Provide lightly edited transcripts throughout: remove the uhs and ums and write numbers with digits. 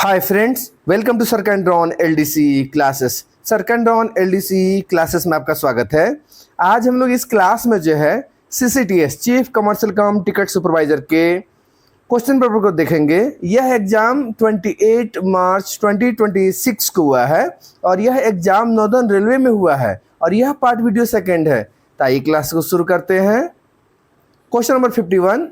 Hi friends, welcome to सरकैंड्रॉन LDC classes. सरकैंड्रॉन LDC classes में आपका स्वागत है। आज हम लोग इस क्लास में जो है CCTS chief commercial cum ticket supervisor के क्वेश्चन पेपर को देखेंगे। यह एग्जाम 28 मार्च 2026 को हुआ है और यह एग्जाम नॉर्दर्न रेलवे में हुआ है और यह पार्ट वीडियो सेकेंड है। तो आइए क्लास को शुरू करते हैं। Question number 51,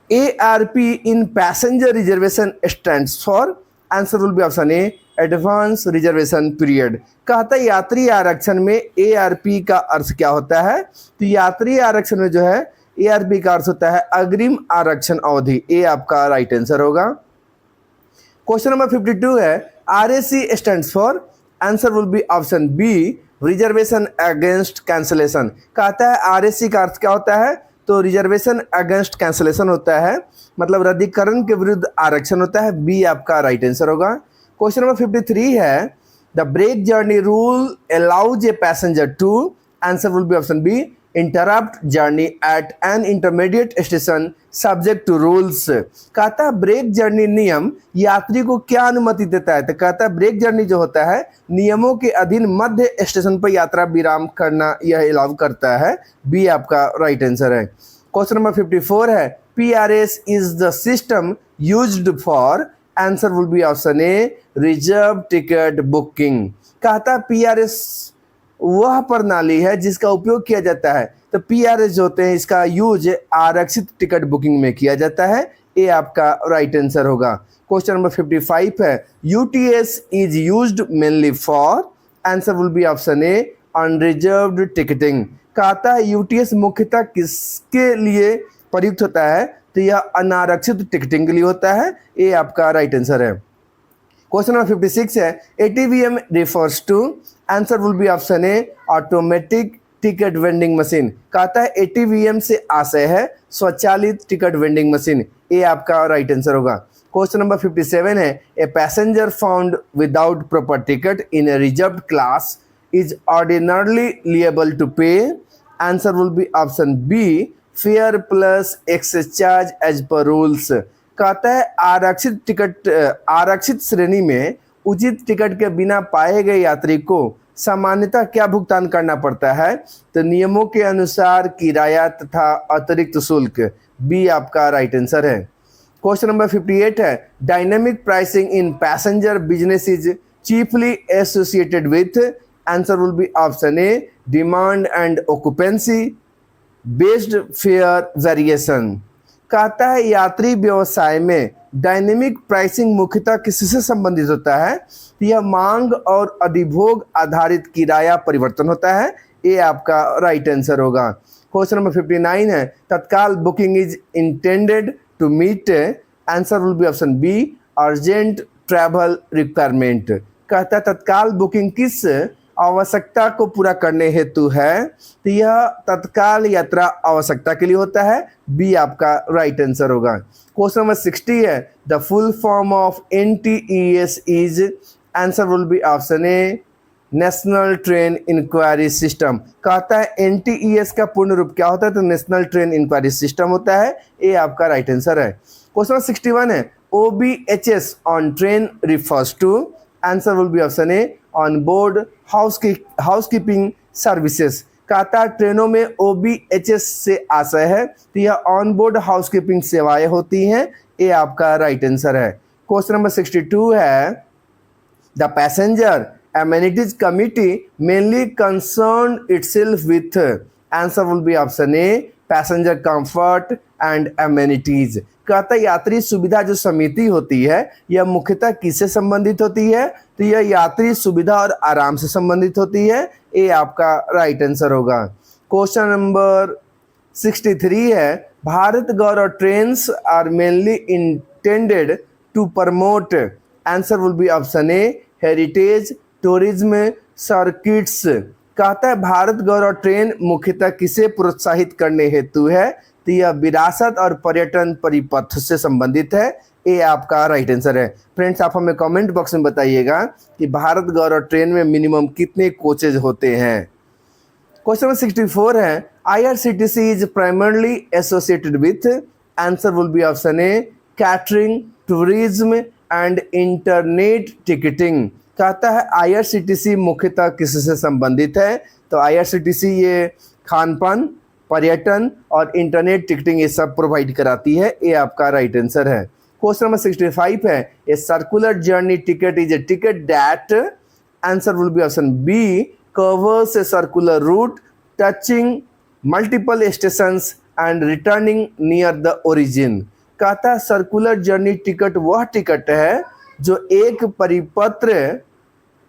ARP in passenger reservation stands for, answer will be option A advance reservation period. कहता है यात्री आरक्षण में ARP का अर्थ क्या होता है। तो यात्री आरक्षण में जो है ARP का अर्थ होता है अग्रिम आरक्षण अवधि। ए आपका राइट आंसर होगा। क्वेश्चन नंबर 52 है RAC stands for, answer will be option B reservation against cancellation. कहता है RAC का अर्थ क्या होता है, तो रिजर्वेशन अगेंस्ट कैंसिलेशन होता है, मतलब रद्दीकरण के विरुद्ध आरक्षण होता है। बी आपका राइट आंसर होगा। क्वेश्चन नंबर 53 है the break journey rule allows a passenger to, answer will be option B interrupt journey at an intermediate station subject to rules. कहता है ब्रेक जर्नी नियम यात्री को क्या अनुमति देता है। तो कहता है ब्रेक जर्नी जो होता है नियमों के अधीन मध्य स्टेशन पर यात्रा विराम करना यह अलाउ करता है। बी आपका राइट आंसर है। क्वेश्चन नंबर 54 है PRS is the system used for, answer will be option a reserve ticket booking. कहता है PRS वह प्रणाली है जिसका उपयोग किया जाता है। तो PRS जो होते हैं इसका यूज आरक्षित टिकट बुकिंग में किया जाता है। ए आपका राइट आंसर होगा। क्वेश्चन नंबर 55 है UTS is used mainly for, answer will be option A unreserved ticketing. कहता है UTS मुख्यतः किसके लिए प्रयुक्त होता है, तो यह अनारक्षित टिकटिंग के लिए होता है। ए आपका राइट आंसर है। क्वेश्चन नंबर 56 है ATVM refers to, answer will be option A automatic ticket vending machine. कहता है ATVM से आशय है स्वचालित टिकट वेंडिंग मशीन। ए आपका राइट आंसर होगा। क्वेश्चन नंबर 57 है a passenger found without proper ticket in a reserve class is ordinarily liable to pay, answer will be option B fare plus excess charge as per rules. कहता है आरक्षित श्रेणी में उचित ticket के बिना पाए गए यात्री को सामान्यतः क्या भुगतान करना पड़ता है, तो नियमों के अनुसार किराया तथा अतिरिक्त शुल्क। बी आपका राइट आंसर है। क्वेश्चन नंबर 58 है dynamic pricing in passenger business is chiefly associated with, answer will be option A demand and occupancy based fair variation. कहता है यात्री व्यवसाय में डायनेमिक प्राइसिंग मुख्यतः किससे संबंधित होता है, तो यह मांग और अधिभोग आधारित किराया परिवर्तन होता है। ये आपका राइट आंसर होगा। क्वेश्चन नंबर 59 है Tatkal booking is intended to meet, answer will be option B urgent travel requirement. कहता है तत्काल बुकिंग किस आवश्यकता को पूरा करने हेतु है, तो यह तत्काल यात्रा आवश्यकता के लिए होता है। बी आपका राइट आंसर होगा। क्वेश्चन नंबर 60 है the full form of NTES is, answer will be option A national train enquiry system. कहता है NTES का पूर्ण रूप क्या होता है, तो नेशनल ट्रेन इंक्वायरी सिस्टम होता है। ए आपका राइट आंसर है। क्वेश्चन नंबर 61 है OBHS on train refers to, answer will be option A on board housekeeping services. कहता ट्रेनों में OBHS से आशय है, तो यह ऑन बोर्ड हाउसकीपिंग सेवाएं होती हैं। ये आपका राइट आंसर है। क्वेश्चन नंबर 62 है the passenger amenities committee mainly concern itself with, answer will be option A passenger comfort and amenities. कहता है यात्री सुविधा जो समिति होती है यह मुख्यतः किससे संबंधित होती है, तो यह यात्री सुविधा और आराम से संबंधित होती है। ये आपका राइट आंसर होगा। क्वेश्चन नंबर 63 है Bharat Gaurav trains are mainly intended to promote, answer will be option A heritage tourism circuits. कहता है भारत गौरव ट्रेन मुख्यतः किसे प्रोत्साहित करने हेतु है, तो यह विरासत और पर्यटन परिपथ से संबंधित है। ये आपका राइट आंसर है। फ्रेंड्स आप हमें कमेंट बॉक्स में बताइएगा कि भारत गौरव ट्रेन में मिनिमम कितने कोचेज होते हैं। क्वेश्चन नंबर 64 है IRCTC is primarily associated with, answer will be option A catering tourism and internet ticketing. कहता है IRCTC मुख्यतः किससे संबंधित है? तो IRCTC ये खान पान, पर्यटन और इंटरनेट टिकटिंग ये सब प्रोवाइड कराती है। ये आपका राइट आंसर है। क्वेश्चन नंबर 65 है, a circular journey ticket is a ticket that, answer will be option B, covers a circular route touching multiple stations and returning near the origin. कहता है सर्कुलर जर्नी टिकट वह ticket है जो एक परिपत्र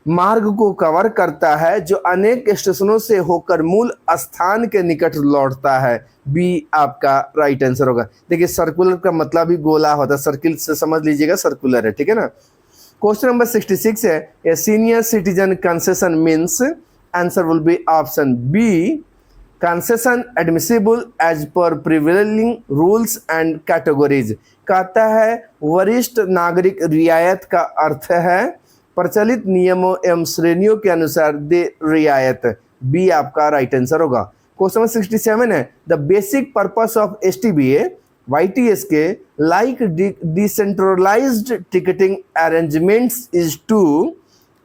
मार्ग को कवर करता है जो अनेक स्टेशनों से होकर मूल स्थान के निकट लौटता है। बी आपका राइट आंसर होगा। देखिए सर्कुलर का मतलब ही गोला होता है, सर्किल से समझ लीजिएगा सर्कुलर है, ठीक है ना। क्वेश्चन नंबर 66 है, a senior citizen concession means, answer will be option B, concession admissible as per prevailing rules and categories. कहता है वरिष्ठ नागरिक रियायत का अर्थ है प्रचलित नियमों एवं श्रेणियों के अनुसार दे रियायत। बी आपका राइट आंसर होगा। क्वेश्चन नंबर 67 है, the basic purpose of STBA YTSK like decentralized ticketing arrangements is to,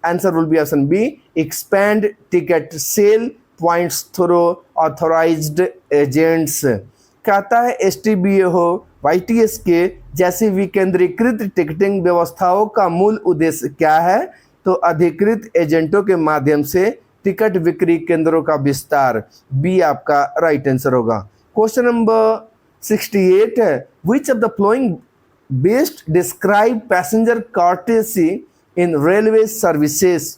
answer will be option B, expand ticket sale points through authorized agents। कहता है STBA हो YTSK जैसी विकेंद्रीकृत ticketing व्यवस्थाओं का मूल उद्देश्य क्या है? तो अधिकृत एजेंटों के माध्यम से टिकट बिक्री केंद्रों का विस्तार। बी आपका राइट आंसर होगा। क्वेश्चन नंबर 68 है, which of the following best describe passenger courtesy in railway services?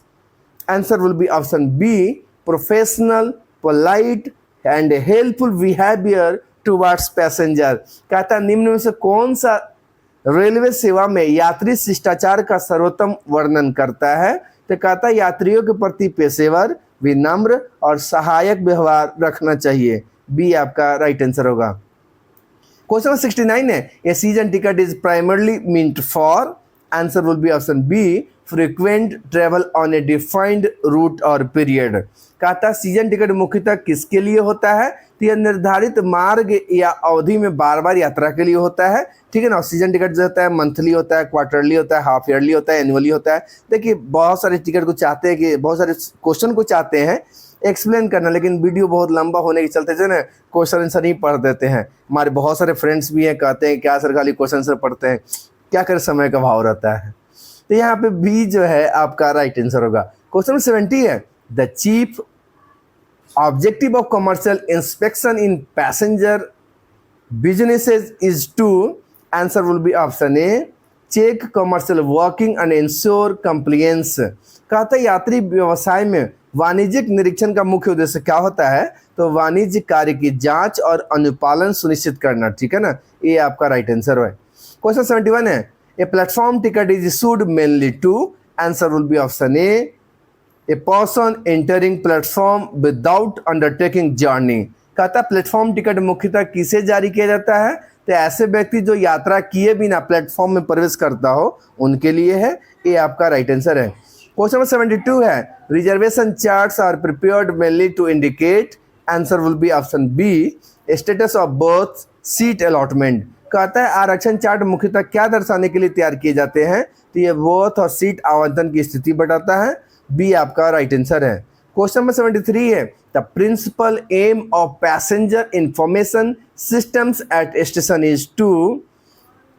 Answer will be option B, professional, polite and helpful behaviour towards passenger. कहता है निम्न में से कौन सा रेलवे सेवा में यात्री शिष्टाचार का सर्वोत्तम वर्णन करता है? तो कहता है यात्रियों के प्रति पेशेवर, विनम्र और सहायक व्यवहार रखना चाहिए। बी आपका राइट आंसर होगा। क्वेश्चन 69 है, a season ticket is primarily meant for, answer will be option B, frequent travel on a defined route और पीरियड। कहता है सीजन टिकट मुख्यतः किसके लिए होता है? तो यह निर्धारित मार्ग या अवधि में बार बार यात्रा के लिए होता है, ठीक है ना। सीजन टिकट जो होता है मंथली होता है, क्वार्टरली होता है, हाफ ईयरली होता है, एनुअली होता है। देखिए बहुत सारे टिकट को चाहते हैं कि बहुत सारे क्वेश्चन को चाहते हैं एक्सप्लेन करना, लेकिन वीडियो बहुत लंबा होने के चलते जो ना क्वेश्चन आंसर ही पढ़ देते हैं। हमारे बहुत सारे फ्रेंड्स भी हैं कहते हैं क्या सर खाली क्वेश्चन आंसर पढ़ते हैं, क्या करें समय का भाव रहता है। तो यहाँ पे बी जो है आपका राइट आंसर होगा। क्वेश्चन 70 है, the chief objective of commercial inspection in passenger businesses is to, answer will be option A, check commercial working and ensure compliance. कहता है यात्री व्यवसाय में वाणिज्यिक निरीक्षण का मुख्य उद्देश्य क्या होता है? तो वाणिज्य कार्य की जांच और अनुपालन सुनिश्चित करना, ठीक है ना। ये आपका राइट आंसर है। क्वेश्चन 71 है, a platform ticket is issued mainly to, answer will be option A person entering platform without undertaking journey. कहता प्लेटफॉर्म टिकट मुख्यतः किसे जारी किया जाता है? तो ऐसे व्यक्ति जो यात्रा किए बिना प्लेटफॉर्म में प्रवेश करता हो उनके लिए है। ये आपका राइट आंसर है। क्वेश्चन नंबर 72 है, reservation charts are prepared mainly to indicate, answer will be option B, status of berth seat allotment. कहता है आरक्षण चार्ट मुख्यतः क्या दर्शाने के लिए तैयार किए जाते हैं? तो ये बर्थ और सीट आवंटन की स्थिति बताता है। बी आपका राइट आंसर है। क्वेश्चन नंबर 73 है, the principal aim of passenger information systems at station is to,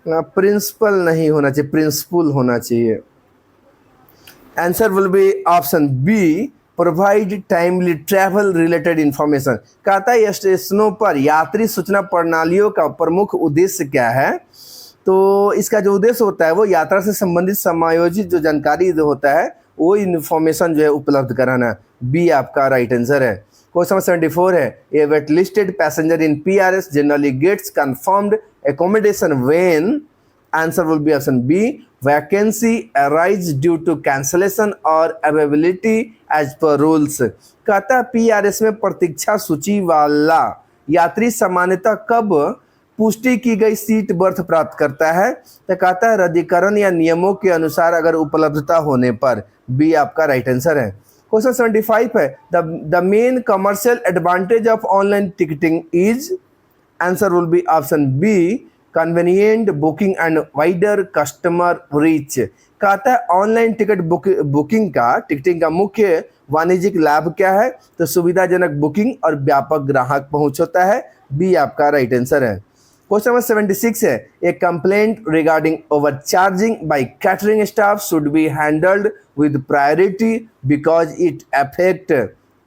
principle नहीं होना चाहिए, प्रिंसिपल होना चाहिए। Answer will be option B, provide timely travel related information. कहता है स्टेशनों पर यात्री सूचना प्रणालियों का प्रमुख उद्देश्य क्या है? तो इसका जो उद्देश्य होता है वो यात्रा से संबंधित समायोजित जो जानकारी जो होता है वो इन्फॉर्मेशन जो है उपलब्ध कराना। बी आपका राइट आंसर है। क्वेश्चन 74 है, a wait listed passenger in PRS generally gets confirmed accommodation when, answer will be option B, vacancy arise due to cancellation और अवेलेबिलिटी एज पर रूल्स। कहता है PRS में प्रतीक्षा सूची वाला यात्री सामान्यतः कब पुष्टि की गई सीट बर्थ प्राप्त करता है? तो कहता है रद्दीकरण या नियमों के अनुसार अगर उपलब्धता होने पर। बी आपका राइट आंसर है। क्वेश्चन 75 है, the main commercial advantage of online ticketing is, answer will be option B, convenient booking and wider customer reach. कहता है ऑनलाइन टिकट टिकटिंग का मुख्य वाणिज्यिक लाभ क्या है? तो सुविधाजनक बुकिंग और व्यापक ग्राहक पहुंच होता है। बी आपका राइट आंसर है। क्वेश्चन नंबर 76 है, a complaint regarding overcharging by catering staff should be handled with priority because it affect.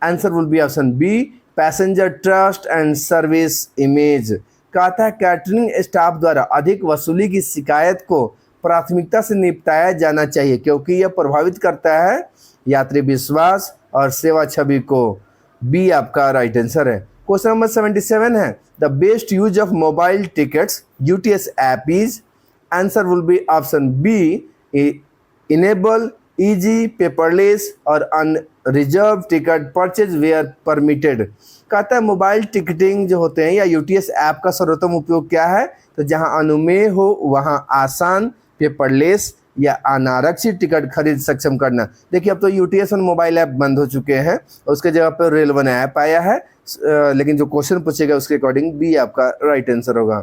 Answer will be option B passenger trust and service image. कहता है कैटरिंग स्टाफ द्वारा अधिक वसूली की शिकायत को प्राथमिकता से निपटाया जाना चाहिए क्योंकि यह प्रभावित करता है यात्री विश्वास और सेवा छवि को। बी आपका राइट आंसर है। क्वेश्चन नंबर 77 है, the best use of mobile tickets UTS app is. Answer will be option B enable easy paperless और unreserve ticket purchase where permitted. कहता है मोबाइल टिकटिंग जो होते हैं या यूटीएस ऐप का सर्वोत्तम उपयोग क्या है? तो जहां अनुमेय हो वहां आसान, पेपरलेस या अनारक्षित टिकट खरीद सक्षम करना। देखिए अब तो यूटीएस और मोबाइल ऐप बंद हो चुके हैं, उसके जगह पर रेल वन ऐप आया है, लेकिन जो क्वेश्चन पूछेगा उसके अकॉर्डिंग बी आपका राइट आंसर होगा।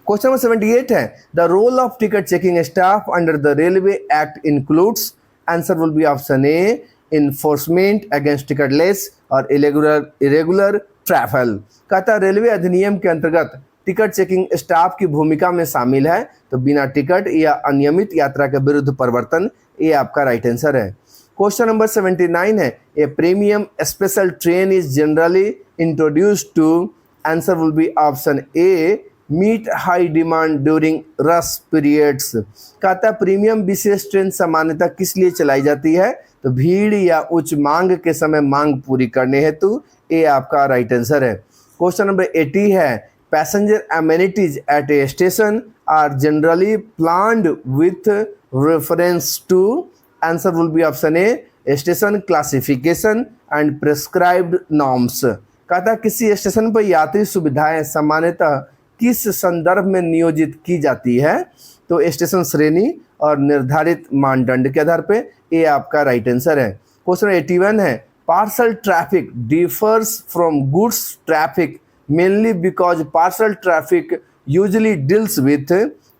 क्वेश्चन नंबर 78 है, the role of ticket checking staff under the railway act includes. Answer will be option A enforcement against ticketless or irregular travel. कहता रेलवे अधिनियम के अंतर्गत टिकट चेकिंग स्टाफ की भूमिका में शामिल है, तो बिना टिकट या अनियमित यात्रा के विरुद्ध प्रवर्तन। ये आपका राइट आंसर है। क्वेश्चन नंबर 79 है, a premium special train is generally introduced to. Answer will be option A meet high demand during rush periods. कहता प्रीमियम विशेष ट्रेन सामान्यतः किस लिए चलाई जाती है? तो भीड़ या उच्च मांग के समय मांग पूरी करने हेतु। ये आपका राइट आंसर है। क्वेश्चन नंबर 80 है, passenger amenities at a station are generally planned with reference to. Answer will be option A station classification and prescribed norms. कहता किसी स्टेशन पर यात्री सुविधाएं सामान्यतः किस संदर्भ में नियोजित की जाती है? तो स्टेशन श्रेणी और निर्धारित मानदंड के आधार पे। ये आपका राइट आंसर है। क्वेश्चन 81 है, parcel traffic differs from goods traffic mainly because parcel traffic usually deals with.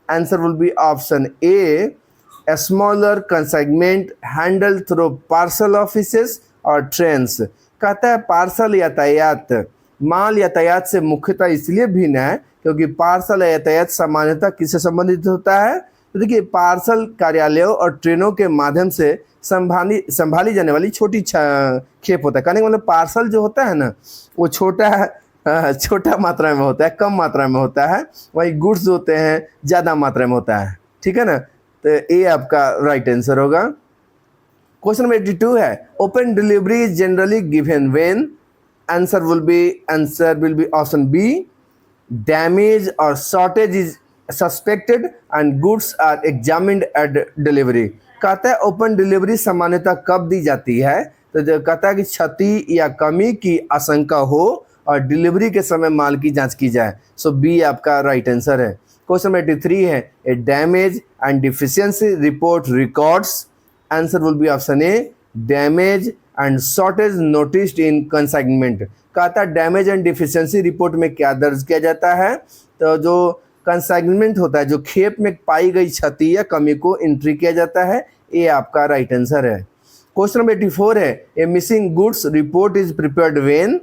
Answer will be option a smaller consignment handle through parcel offices और ट्रेन्स। कहता है पार्सल यातायात माल यातायात से मुख्यतः इसलिए भिन्न है क्योंकि पार्सल यातायात सामान्यतः किससे संबंधित होता है? तो देखिए पार्सल कार्यालयों और ट्रेनों के माध्यम से संभाली जाने वाली छोटी खेप होता है। कहने का मतलब पार्सल जो होता है ना वो छोटा मात्रा में होता है, कम मात्रा में होता है, वही गुड्स जो होते हैं ज़्यादा मात्रा में होता है। ठीक है ना, तो ये आपका राइट आंसर होगा। क्वेश्चन नंबर 82 है, open delivery is generally given when. Answer will be option B damage और shortage is suspected and goods are examined at delivery. कहता है ओपन डिलीवरी सामान्यतः कब दी जाती है? तो जो कहता है कि क्षति या कमी की आशंका हो और डिलीवरी के समय माल की जांच की जाए। सो बी आपका राइट आंसर है। क्वेश्चन नंबर 83 है, a damage and deficiency report records. Answer will be option A damage and shortage noticed in consignment. कहता है डैमेज एंड डिफिशियंसी रिपोर्ट में क्या दर्ज किया जाता है? तो जो कंसाइनमेंट होता है, जो खेप में पाई गई क्षति या कमी को एंट्री किया जाता है। ये आपका राइट आंसर है। क्वेश्चन नंबर 84 है, a missing goods report is prepared when.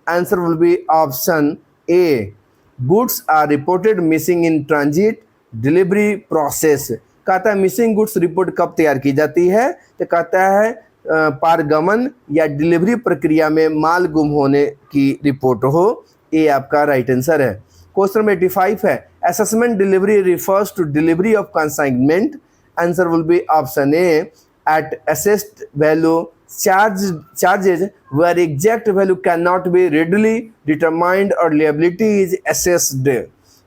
Answer will be option a goods are reported missing in transit delivery process. कहता है मिसिंग गुड्स रिपोर्ट कब तैयार की जाती है? तो कहता है पारगमन या डिलीवरी प्रक्रिया में माल गुम होने की रिपोर्ट हो। ये आपका राइट आंसर है। क्वेश्चन नंबर 85 है, assessment delivery refers to delivery of consignment. Answer will be option A at assessed value charges where exact value cannot be readily determined or liability is assessed।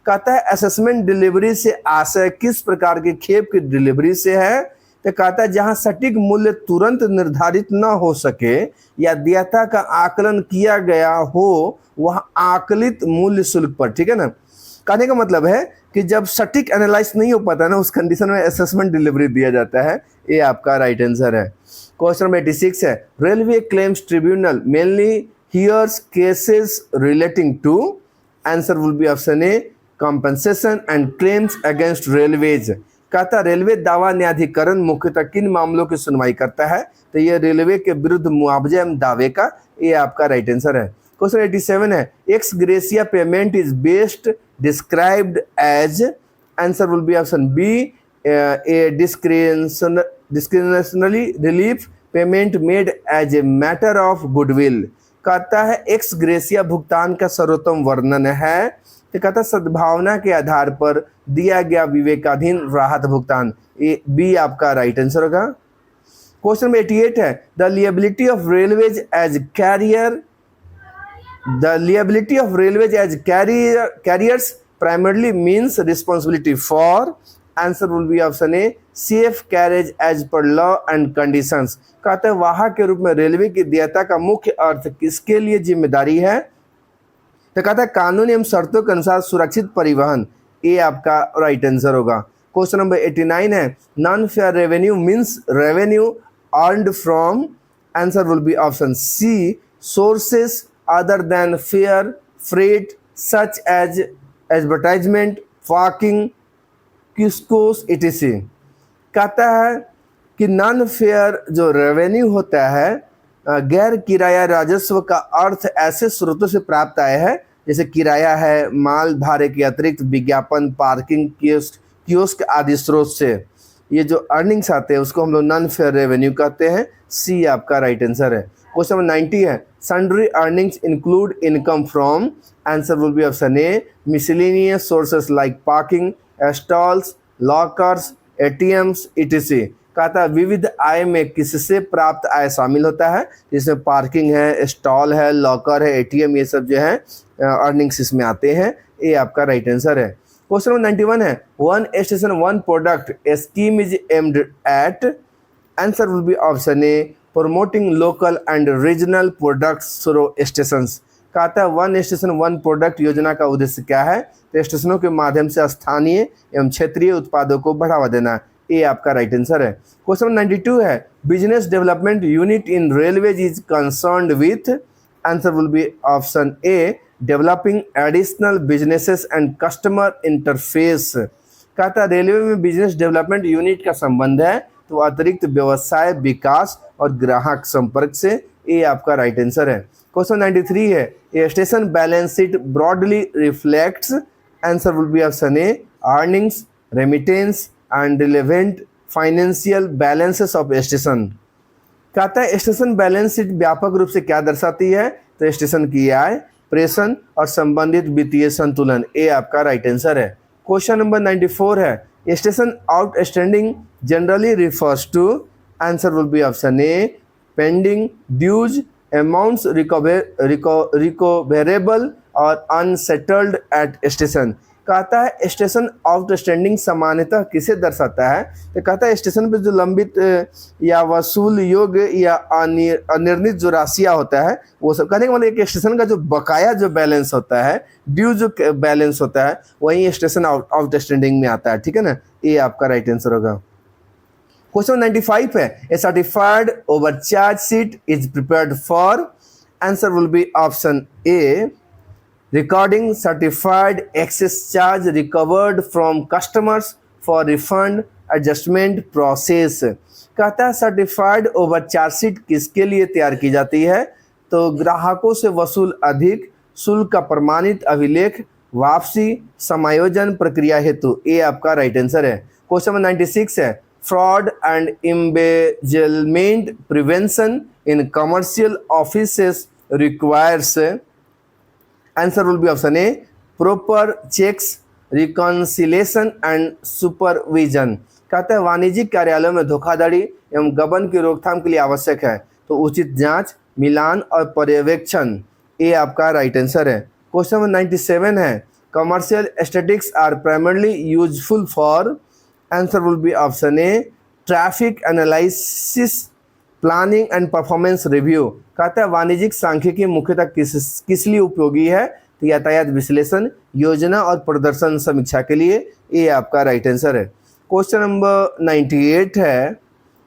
कहता है assessment delivery से आशय किस प्रकार के खेप की डिलीवरी से है? तो कहता है जहां सटीक मूल्य तुरंत निर्धारित न हो सके या देयता का आकलन किया गया हो वह आकलित मूल्य शुल्क पर। ठीक है ना, कहने का मतलब है कि जब सटीक एनालाइज नहीं हो पाता ना उस कंडीशन में असेसमेंट डिलीवरी दिया जाता है। ये आपका राइट आंसर है। क्वेश्चन नंबर 86 है, railway claims tribunal mainly hears cases relating to. Answer will be option A compensation and claims against railways। कहता रेलवे दावा न्यायाधिकरण मुख्यतः किन मामलों की सुनवाई करता है, तो ये रेलवे के विरुद्ध मुआवजे एवं दावे का, ये आपका राइट आंसर है। क्वेश्चन 87 है, ex gratia payment is best described as, answer will be option B a discretionary relief payment made as a matter of goodwill. कहता है एक्स ग्रेसिया भुगतान का सर्वोत्तम वर्णन है, तो कहता सद्भावना के आधार पर दिया गया विवेकाधीन राहत भुगतान, ए बी आपका राइट आंसर होगा। क्वेश्चन नंबर 88 है, the liability of railways as carrier, the liability of railways as carriers primarily means responsibility for, answer will be option A safe carriage as per law and conditions. कहते हैं वाहक के रूप में railway की देयता का मुख्य अर्थ किसके लिए जिम्मेदारी है, तो कहता है कानून एवं शर्तों के अनुसार सुरक्षित परिवहन, ये आपका राइट आंसर होगा। क्वेश्चन नंबर 89 है, non fare revenue means revenue earned from, answer will be option c sources other than fare freight such as advertisement parking kiosks etc. कहता है कि नॉन फेयर जो रेवेन्यू होता है गैर किराया राजस्व का अर्थ ऐसे स्रोतों से प्राप्त आया है जैसे किराया है, माल भाड़े के अतिरिक्त विज्ञापन, पार्किंग, कियोस्क आदि स्रोत से ये जो अर्निंग्स आते हैं उसको हम लोग नॉन फेयर रेवेन्यू कहते हैं, सी आपका राइट आंसर है। क्वेश्चन नंबर 90 है, sundry earnings include income from, answer will be option A miscellaneous sources like parking, stalls, lockers, ATMs etc.. कहता है विविध आय में किससे प्राप्त आय शामिल होता है, जिसमें पार्किंग है, स्टॉल है, लॉकर है, एटीएम, ये सब जो है अर्निंग्स इसमें आते हैं, ये आपका राइट आंसर है। क्वेश्चन नंबर 91 है, one station one product A scheme is aimed at, answer will be option A promoting local and regional products through stations. कहता है वन स्टेशन वन प्रोडक्ट योजना का उद्देश्य क्या है, तो स्टेशनों के माध्यम से स्थानीय एवं क्षेत्रीय उत्पादों को बढ़ावा देना, ये आपका राइट आंसर है। क्वेश्चन 92 है, business development unit in railways is concerned with, answer will be option a developing additional businesses and customer interface. कहता है रेलवे में बिजनेस डेवलपमेंट यूनिट का संबंध है तो अतिरिक्त व्यवसाय विकास और ग्राहक संपर्क से, ये आपका राइट आंसर है। क्वेश्चन 93 है, a station balance sheet broadly reflects, answer will be option A earnings, remittance and relevant financial balances of station. कहता है स्टेशन बैलेंस शीट व्यापक रूप से क्या दर्शाती है, तो स्टेशन की आय, प्रेषण और संबंधित वित्तीय संतुलन, ये आपका राइट आंसर है। क्वेश्चन नंबर 94 है, station outstanding generally refers to, answer will be option A pending dues, amounts recoverable or unsettled at station. कहता है स्टेशन आउटस्टैंडिंग सामान्यतः किसे दर्शाता है, तो कहता है स्टेशन पर जो लंबित या वसूल योग्य या अनिर्णित जो राशियाँ होता है वो सब, कहने का मतलब एक स्टेशन का जो बकाया जो बैलेंस होता है, ड्यू जो बैलेंस होता है, वही स्टेशन आउटस्टैंडिंग में आता है, ठीक है ना, ये आपका राइट आंसर होगा। क्वेश्चन 95 है, a certified overcharge sheet is prepared for, answer will be option A recording certified excess charge recovered from customers for refund adjustment process। कहता है सर्टिफाइड ओवरचार्ज शीट किसके लिए तैयार की जाती है, तो ग्राहकों से वसूल अधिक शुल्क का प्रमाणित अभिलेख, वापसी, समायोजन प्रक्रिया हेतु, ये आपका राइट आंसर है। क्वेश्चन नंबर 96 है, fraud and embezzlement prevention in commercial offices requires, answer will be option A proper checks, reconciliation and supervision. कहता है वाणिज्यिक कार्यालयों में धोखाधड़ी एवं गबन की रोकथाम के लिए आवश्यक है तो उचित जांच, मिलान और पर्यवेक्षण, ये आपका राइट आंसर है। क्वेश्चन नंबर 97 है, commercial statistics are primarily useful for, answer will be option A traffic analysis, planning and performance review. कहता है वाणिज्यिक सांख्यिकी मुख्यतः किस लिए उपयोगी है, तो यातायात विश्लेषण, योजना और प्रदर्शन समीक्षा के लिए, ये आपका राइट आंसर है। क्वेश्चन नंबर 98 है,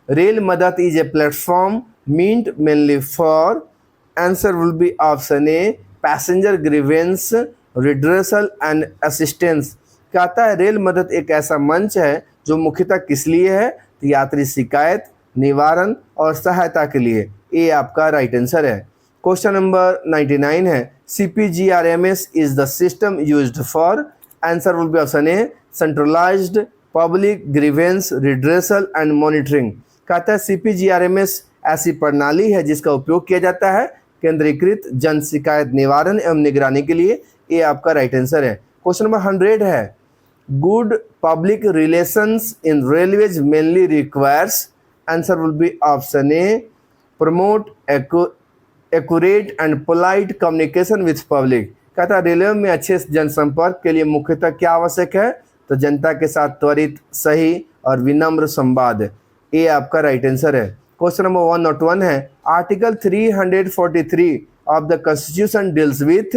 rail Madad is a platform meant mainly for, answer will be option A passenger grievance redressal and assistance. कहता है रेल मदद एक ऐसा मंच है जो मुख्यतः किस लिए है, तो यात्री शिकायत, निवारण और सहायता के लिए। ये आपका राइट आंसर है। क्वेश्चन नंबर 99 है CPGRMS is the system used for. Answer will be option A centralised public grievance redressal and monitoring. कहता है CPGRMS ऐसी प्रणाली है जिसका उपयोग किया जाता है केंद्रीकृत जन शिकायत निवारण एवं निगरानी के लिए। ये आपका राइट आंसर है। क्वेश्चन नंबर 100 है good public relations in railways mainly requires. Answer will be option A promote accurate and polite communication with public. कहता है रेलवे में अच्छे जनसंपर्क के लिए मुख्यतः क्या आवश्यक है, तो जनता के साथ त्वरित, सही और विनम्र संवाद। ये आपका राइट आंसर है। क्वेश्चन नंबर 101 है article 343 of the constitution deals with.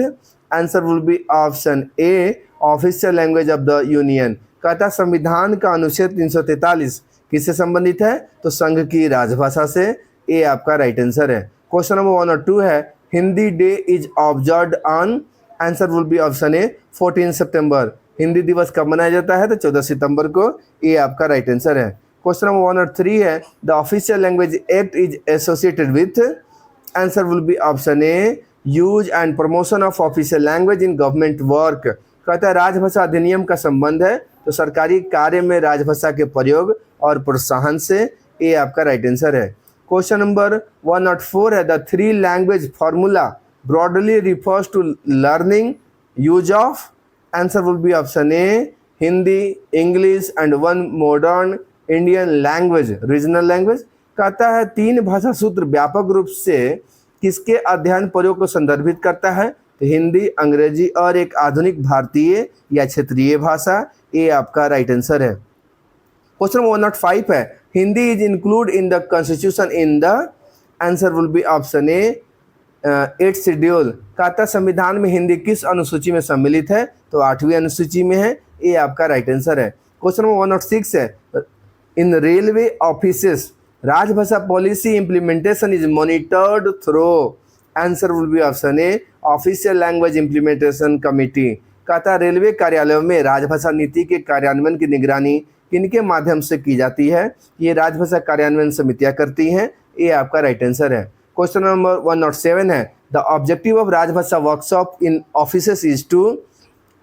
Answer will be option A official language of the union. कहता है संविधान का अनुच्छेद 343 किससे संबंधित है, तो संघ की राजभाषा से। ये आपका राइट आंसर है। क्वेश्चन नंबर 102 है Hindi day is observed on. Answer will be option ए 14 सितंबर। हिंदी दिवस कब मनाया जाता है, तो 14 सितंबर को। ये आपका राइट आंसर है। क्वेश्चन नंबर 103 है the official language act is associated with. Answer will be option A use and promotion of official language in government work. कहता है राजभाषा अधिनियम का संबंध है तो सरकारी कार्य में राजभाषा के प्रयोग और प्रोत्साहन से। ये आपका राइट आंसर है। क्वेश्चन नंबर 104 है the 3 language formula broadly refers to learning use of. Answer will be option A Hindi, English and 1 modern Indian language regional language. कहता है 3 भाषा सूत्र व्यापक रूप से किसके अध्ययन प्रयोग को संदर्भित करता है, तो हिंदी, अंग्रेजी और एक आधुनिक भारतीय या क्षेत्रीय भाषा। ये आपका राइट आंसर है। क्वेश्चन नंबर 105 है Hindi is include in the constitution in the. Answer will be option A 8th schedule. कहता संविधान में हिंदी किस अनुसूची में सम्मिलित है, तो 8वीं अनुसूची में है। ये आपका राइट आंसर है। क्वेश्चन नंबर 106 है इन रेलवे ऑफिसेस राजभाषा policy implementation is monitored through. Answer will be option A official language implementation committee. कहता रेलवे कार्यालयों में राजभाषा नीति के कार्यान्वयन की निगरानी किनके माध्यम से की जाती है, ये राजभाषा कार्यान्वयन समितियां करती हैं। ये आपका राइट आंसर है। क्वेश्चन नंबर 107 है the objective of Rajbhasha workshop in offices is to.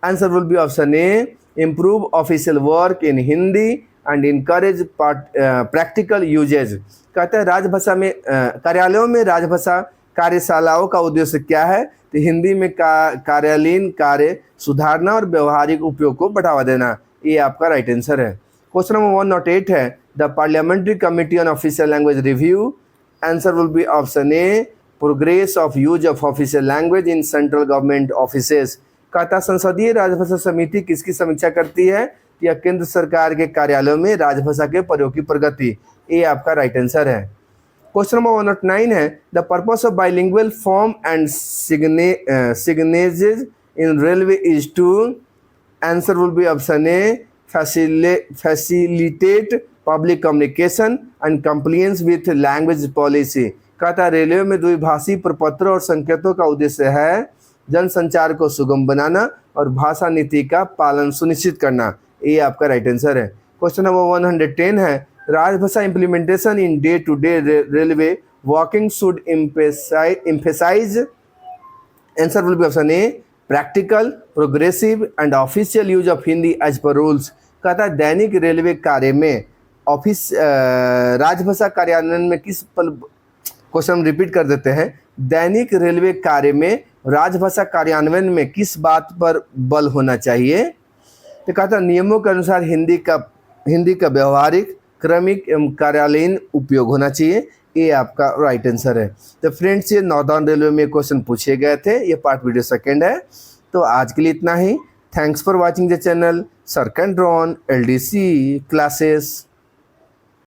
Answer will be option A improve official work in Hindi and encourage practical usages. कहता है राजभाषा में कार्यालयों में राजभाषा कार्यशालाओं का उद्देश्य क्या है, तो हिंदी में कार्यालयीन कार्य सुधारना और व्यवहारिक उपयोग को बढ़ावा देना। ये आपका राइट आंसर है। क्वेश्चन नंबर 108 है the parliamentary committee on official language review. Answer will be option A progress of use of official language in central government offices. कहता संसदीय राजभाषा समिति किसकी समीक्षा करती है, या केंद्र सरकार के कार्यालयों में राजभाषा के प्रयोग की प्रगति। ये आपका राइट आंसर है। क्वेश्चन नंबर 109 है the purpose of bilingual form and signages in railway is to. Answer will be option a facilitate public communication and compliance with language policy. कहता है रेलवे में द्विभाषी प्रपत्र और संकेतों का उद्देश्य है जनसंचार को सुगम बनाना और भाषा नीति का पालन सुनिश्चित करना। ये आपका राइट आंसर है। क्वेश्चन नंबर 110 है Rajbhasha implementation in day to day railway working should emphasise. Answer will be option A practical, progressive and official use of Hindi as per rules. कहता है दैनिक रेलवे कार्य में राजभाषा कार्यान्वयन में किस क्वेश्चन रिपीट कर देते हैं दैनिक रेलवे कार्य में राजभाषा कार्यान्वयन में किस बात पर बल होना चाहिए, तो कहता नियमों के अनुसार हिंदी का व्यवहारिक, क्रमिक एवं कार्यालयीन उपयोग होना चाहिए। ये आपका राइट आंसर है। तो फ्रेंड्स ये नॉर्दर्न रेलवे में क्वेश्चन पूछे गए थे। ये पार्ट वीडियो सेकंड है। तो आज के लिए इतना ही। Thanks for watching the channel सर्क एंड ड्रॉन LDC क्लासेस।